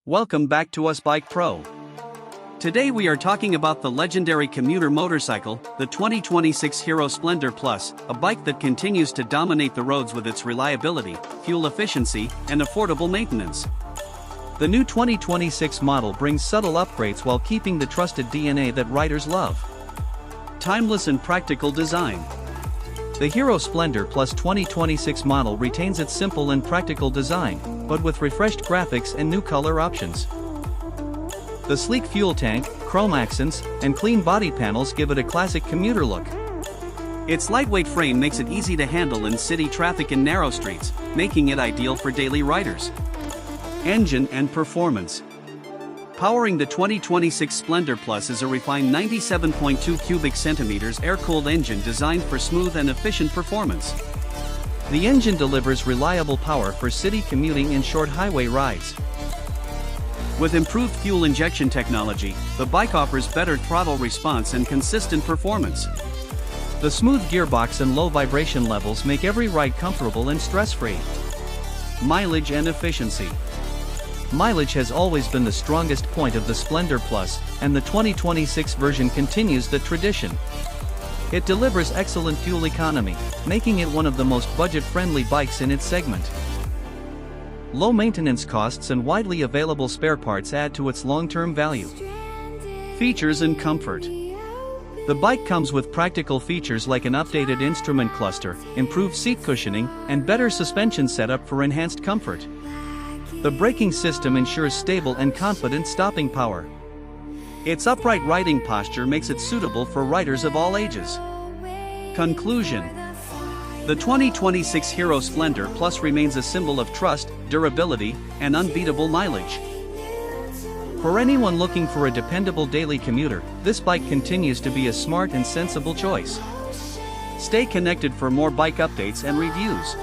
Welcome back to Us Bike Pro. Today we are talking about the legendary commuter motorcycle, the 2026 Hero Splendor Plus, a bike that continues to dominate the roads with its reliability, fuel efficiency, and affordable maintenance. The new 2026 model brings subtle upgrades while keeping the trusted DNA that riders love. Timeless and practical design. The Hero Splendor Plus 2026 model retains its simple and practical design, but with refreshed graphics and new color options. The sleek fuel tank, chrome accents, and clean body panels give it a classic commuter look. Its lightweight frame makes it easy to handle in city traffic and narrow streets, making it ideal for daily riders. Engine and performance. Powering the 2026 Splendor Plus is a refined 97.2 cubic centimeters air-cooled engine designed for smooth and efficient performance. The engine delivers reliable power for city commuting and short highway rides. With improved fuel injection technology, the bike offers better throttle response and consistent performance. The smooth gearbox and low vibration levels make every ride comfortable and stress-free. Mileage and efficiency. Mileage has always been the strongest point of the Splendor Plus, and the 2026 version continues the tradition. It delivers excellent fuel economy, making it one of the most budget-friendly bikes in its segment. Low maintenance costs and widely available spare parts add to its long-term value. Features and comfort. The bike comes with practical features like an updated instrument cluster, improved seat cushioning, and better suspension setup for enhanced comfort. The braking system ensures stable and confident stopping power. Its upright riding posture makes it suitable for riders of all ages. Conclusion. The 2026 Hero Splendor Plus remains a symbol of trust, durability, and unbeatable mileage. For anyone looking for a dependable daily commuter, this bike continues to be a smart and sensible choice. Stay connected for more bike updates and reviews.